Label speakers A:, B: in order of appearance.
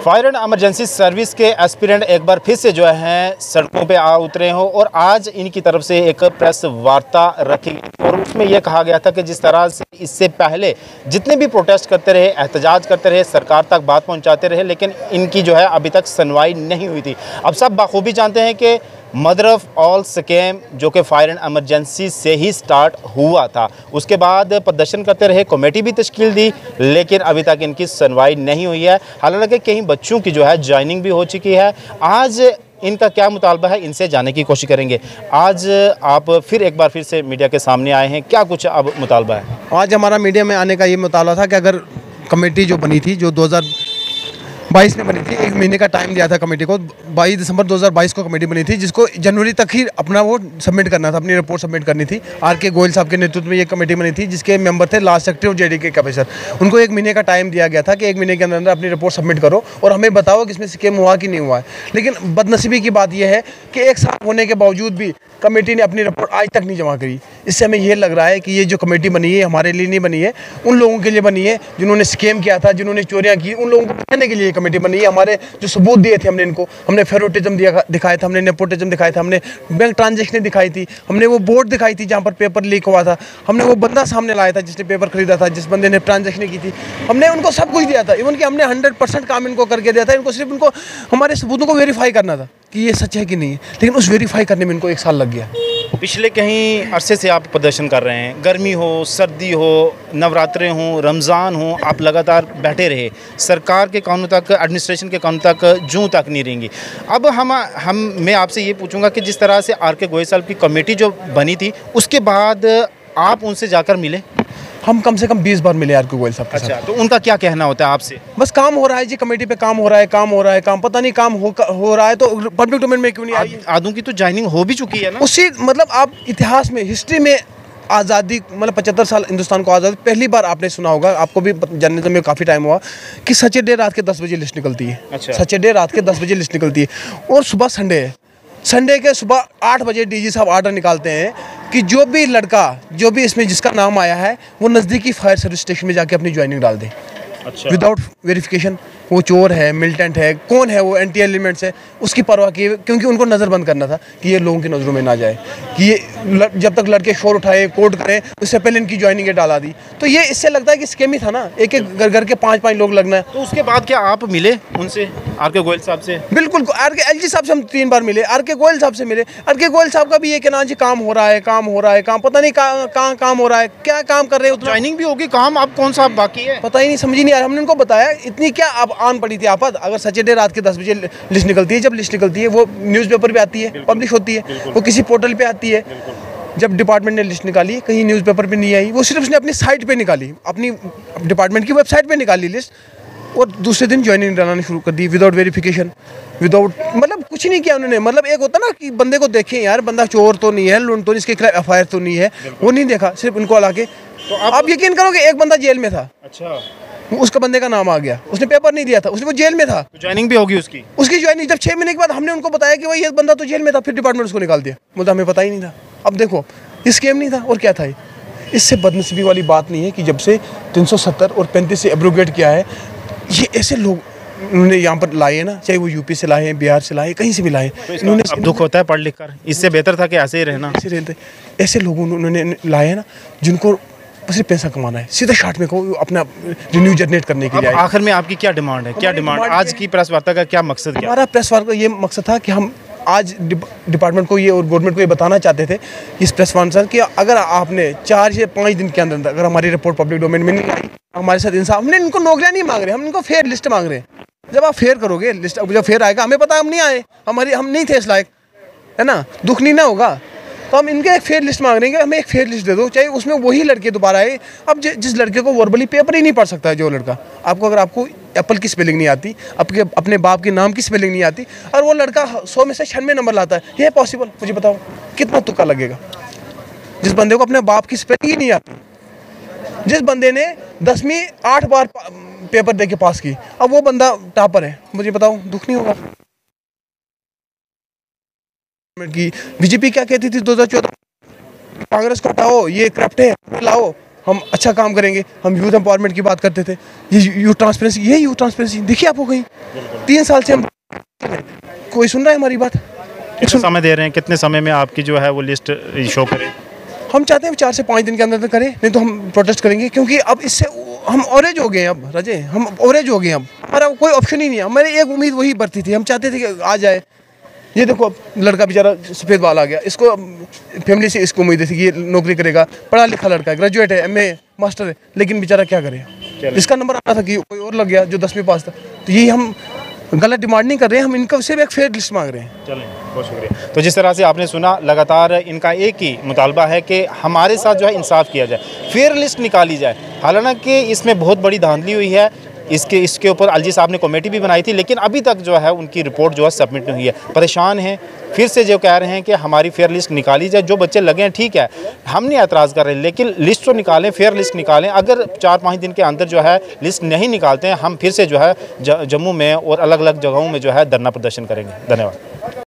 A: Fire and emergency service के aspirant एक बार फिर से जो है सड़कों पे आ उतरे हो और आज इनकी तरफ से एक प्रेस वार्ता रखी गई और उसमें यह कहा गया था कि जिस तरह से इससे पहले जितने भी प्रोटेस्ट करते रहे, एहतजाज करते रहे, सरकार तक बात पहुंचाते रहे, लेकिन इनकी जो है अभी तक सुनवाई नहीं हुई थी। अब सब बखूबी जानते हैं कि मदर ऑफ ऑल स्कैम जो कि फायर एंड इमरजेंसी से ही स्टार्ट हुआ था, उसके बाद प्रदर्शन करते रहे, कमेटी भी तश्कील दी, लेकिन अभी तक इनकी सुनवाई नहीं हुई है। हालांकि कई बच्चों की जो है ज्वाइनिंग भी हो चुकी है। आज इनका क्या मुतालबा है, इनसे जानने की कोशिश करेंगे। आज आप फिर एक बार फिर से मीडिया के सामने आए हैं, क्या कुछ अब मुतालबा है?
B: आज हमारा मीडिया में आने का ये मुतालबा था कि अगर कमेटी जो बनी थी, जो 2022 में बनी थी, 1 महीने का टाइम दिया था कमेटी को। 22 दिसंबर 2022 को कमेटी बनी थी, जिसको जनवरी तक ही अपना वो सबमिट करना था, अपनी रिपोर्ट सबमिट करनी थी। आर.के. गोयल साहब के नेतृत्व में ये कमेटी बनी थी, जिसके मेंबर थे लास्ट सेक्रेटरी और जेडीके के ऑफिसर। उनको 1 महीने का टाइम दिया गया था कि 1 महीने के अंदर अपनी रिपोर्ट सबमिट करो और हमें बताओ कि इसमें स्कैम हुआ कि नहीं हुआ है। लेकिन बदनसीबी की बात यह है कि 1 साल होने के बावजूद भी कमेटी ने अपनी रिपोर्ट आज तक नहीं जमा करी। इससे हमें ये लग रहा है कि ये जो कमेटी बनी है हमारे लिए नहीं बनी है, उन लोगों के लिए बनी है जिन्होंने स्कैम किया था, जिन्होंने चोरियां की, उन लोगों को पकड़ने के लिए ये कमेटी बनी है। हमारे जो सबूत दिए थे हमने इनको, हमने फेवरेटिज्म दिखाया था, हमने नेपोटिज्म दिखाया था, हमने बैंक ट्रांजेक्शन दिखाई थी, हमने वो बोर्ड दिखाई थी जहाँ पर पेपर लीक हुआ था, हमने वो बंदा सामने लाया था जिसने पेपर खरीदा था, जिस बंदे ने ट्रांजेक्शन की थी, हमने उनको सब कुछ दिया था। इवन कि हमने 100% काम इनको करके दिया था। इनको सिर्फ इनको हमारे सबूतों को वेरीफाई करना था कि ये सच है कि नहीं है, लेकिन उस वेरीफाई करने में इनको 1 साल लग गया।
A: पिछले कहीं अरसे से आप प्रदर्शन कर रहे हैं, गर्मी हो, सर्दी हो, नवरात्रे हों, रमज़ान हो, आप लगातार बैठे रहे, सरकार के कानून तक, एडमिनिस्ट्रेशन के कानून तक जूं तक नहीं रहेंगी। अब मैं आपसे ये पूछूंगा कि जिस तरह से आर.के. गोयल साहब की कमेटी जो बनी थी, उसके बाद आप उनसे जाकर मिले?
B: हम कम से कम 20 बार मिले आर.के. गोयल साहब के साथ।
A: अच्छा, तो उनका क्या कहना होता है आपसे?
B: बस काम हो रहा है जी, कमेटी पे काम हो रहा है, काम हो रहा है, काम पता नहीं काम हो रहा है तो पब्लिक डोमेन में क्यों नहीं आई?
A: आदों की तो ज्वाइनिंग हो भी चुकी है ना।
B: उसी मतलब आप इतिहास में, हिस्ट्री में आज़ादी मतलब 75 साल हिंदुस्तान को आज़ादी, पहली बार आपने सुना होगा, आपको भी जानने में काफ़ी टाइम हुआ कि सच्चे डे रात के 10 बजे लिस्ट निकलती है।
A: अच्छा।
B: सच्चे डे रात के 10 बजे लिस्ट निकलती है और सुबह संडे है। संडे के सुबह 8 बजे डीजी साहब आर्डर निकालते हैं कि जो भी लड़का, जो भी इसमें जिसका नाम आया है, वो नज़दीकी फायर सर्विस स्टेशन में जाके अपनी ज्वाइनिंग डाल दे।
A: अच्छा।
B: विदाउट वेरिफिकेशन वो चोर है, मिलिटेंट है, कौन है वो, एंटी एलिमेंट्स है, उसकी परवाह किए, क्योंकि उनको नज़रबंद करना था कि ये लोगों की नज़रों में ना जाए, कि ये जब तक लड़के शोर उठाए, कोर्ट करें, उससे पहले इनकी ज्वाइनिंग डाला दी। तो ये इससे लगता है कि स्कैम ही था ना, एक एक घर के 5-5 लोग लगना है।
A: तो उसके बाद क्या आप मिले उनसे, आर.के. गोयल साहब से?
B: बिल्कुल, एलजी साहब से हम 3 बार मिले, आर.के. गोयल साहब से मिले। आर.के. गोयल साहब का भी ये कहना जी काम हो रहा है, काम हो रहा है, काम पता नहीं कहाँ काम हो रहा है, क्या काम कर रहे हो।
A: ज्वाइनिंग भी होगी, काम अब कौन सा बाकी है
B: पता ही नहीं, समझ ही नहीं आ रहा। हमने उनको बताया इतनी क्या अब आन पड़ी थी आफत। अगर सच्चे डे रात के 10 बजे लिस्ट निकलती है, जब लिस्ट निकलती है वो न्यूज़पेपर पे आती है, पब्लिश होती है, वो किसी पोर्टल पे आती है। जब डिपार्टमेंट ने लिस्ट निकाली, कहीं न्यूज़पेपर पे नहीं आई, वो सिर्फ उसने अपनी साइट पे निकाली, अपनी डिपार्टमेंट की वेबसाइट पे निकाली लिस्ट, और दूसरे दिन ज्वाइनिंग डालना शुरू कर दी विदाउट वेरिफिकेशन, विदाउट मतलब कुछ नहीं किया उन्होंने। मतलब एक होता ना कि बंदे को देखें यार, बंदा चोर तो नहीं है, लूट तो नहीं, इसके खिलाफ एफआईआर तो नहीं है, वो नहीं देखा, सिर्फ उनको ला के। तो आप यकीन करोगे एक बंदा जेल में था।
A: अच्छा।
B: उसका बंदे का नाम आ गया, उसने पेपर नहीं दिया था, उसने वो जेल में था।
A: तो ज्वाइनिंग भी होगी उसकी
B: ज्वाइनिंग जब 6 महीने के बाद हमने उनको बताया कि भाई ये बंदा तो जेल में था, फिर डिपार्टमेंट उसको निकाल दिया, मुझे हमें पता ही नहीं था। अब देखो ये स्कैम नहीं था और क्या था ये? इससे बदनसीबी वाली बात नहीं है कि जब से 370 और 35 से एब्रोगेट किया है, ये ऐसे लोग उन्होंने यहाँ पर लाए हैं ना, चाहे वो यूपी से लाए हैं, बिहार से लाए, कहीं से भी लाए,
A: तो इन्होंने अब दुख होता है पढ़ लिख कर, इससे बेहतर था कि ऐसे ही रहना।
B: ऐसे लोगों उन्होंने लाए हैं ना जिनको सिर्फ पैसा कमाना है, सीधा शॉर्ट में को अपना रिन्यू जनरेट करने के लिए।
A: आखिर में आपकी क्या डिमांड है? क्या डिमांड आज की प्रेस वार्ता का क्या मकसद?
B: हमारा प्रेस वार्ता का ये मकसद था कि हम आज डिपार्टमेंट को ये और गवर्नमेंट को ये बताना चाहते थे इस प्रेस वार्ता कि अगर आपने 4 से 5 दिन के अंदर अगर हमारी रिपोर्ट पब्लिक डोमेन में नहीं आई, हमारे साथ इंसाफ, हमने इनको नौकरियां नहीं मांग रहे, हम इनको फेयर लिस्ट मांग रहे हैं। जब आप फेयर करोगे लिस्ट, जब फेयर आएगा, हमें पता हम नहीं आए, हम नहीं थे इस लायक, है ना, दुख नहीं ना होगा, तो हम इनके एक फेयर लिस्ट मांग रहे हैं, हमें एक फेयर लिस्ट दे दो, चाहे उसमें वही लड़के दोबारा आए। अब जिस लड़के को वर्बली पेपर ही नहीं पढ़ सकता है, जो लड़का आपको, अगर आपको एप्पल की स्पेलिंग नहीं आती, अपने बाप के नाम की स्पेलिंग नहीं आती, और वो लड़का 100 में से 96 नंबर लाता है, ये पॉसिबल? मुझे बताओ कितना तुक्का लगेगा? जिस बंदे को अपने बाप की स्पेलिंग ही नहीं आती, जिस बंदे ने 10वीं 8 बार पेपर दे के पास की, अब वो बंदा टॉपर है, मुझे बताओ दुख नहीं होगा? की बीजेपी क्या कहती थी 2014, कांग्रेस को हटाओ, ये करप्ट है, लाओ, हम अच्छा काम करेंगे, हम यूथ एम्पावरमेंट की बात करते थे, ये यूथ ट्रांसपेरेंसी, ये यूथ ट्रांसपेरेंसी देखिए आपको कहीं 3 साल से हम कोई सुन रहा है हमारी बात?
A: कितना समय दे रहे हैं, कितने समय में आपकी जो है वो लिस्ट शो करें?
B: हम चाहते हैं 4 से 5 दिन के अंदर करें, नहीं तो हम प्रोटेस्ट करेंगे, क्योंकि अब इससे हम ओरेज हो गए हैं। अब रजे हम ओरेज हो गए हैं, अब हमारा कोई ऑप्शन ही नहीं है। हमारी एक उम्मीद वही बढ़ती थी, हम चाहते थे कि आ जाए। ये देखो अब लड़का बेचारा सफ़ेद बाल आ गया, इसको फैमिली से इसको उम्मीद थी कि ये नौकरी करेगा, पढ़ा लिखा लड़का है, ग्रेजुएट है, MA मास्टर है, लेकिन बेचारा क्या करे? इसका नंबर आता था कि कोई और लग गया जो 10वीं पास था। तो यही हम गलत डिमांड नहीं कर रहे हैं, हम इनका सिर्फ एक फेयर लिस्ट मांग रहे हैं।
A: चलें, बहुत शुक्रिया। तो जिस तरह से आपने सुना, लगातार इनका एक ही मुतालबा है कि हमारे साथ जो है इंसाफ किया जाए, फेयर लिस्ट निकाली जाए। हालांकि इसमें बहुत बड़ी धांधली हुई है, इसके ऊपर अलजी साहब ने कमेटी भी बनाई थी, लेकिन अभी तक जो है उनकी रिपोर्ट जो है सबमिट नहीं हुई है। परेशान हैं, फिर से जो कह रहे हैं कि हमारी फेयर लिस्ट निकाली जाए, जो बच्चे लगे हैं ठीक है, हम नहीं एतराज़ कर रहे, लेकिन लिस्ट तो निकालें, फेयर लिस्ट निकालें। अगर 4-5 दिन के अंदर जो है लिस्ट नहीं निकालते हैं, हम फिर से जो है जम्मू में और अलग अलग जगहों में जो है धरना प्रदर्शन करेंगे। धन्यवाद।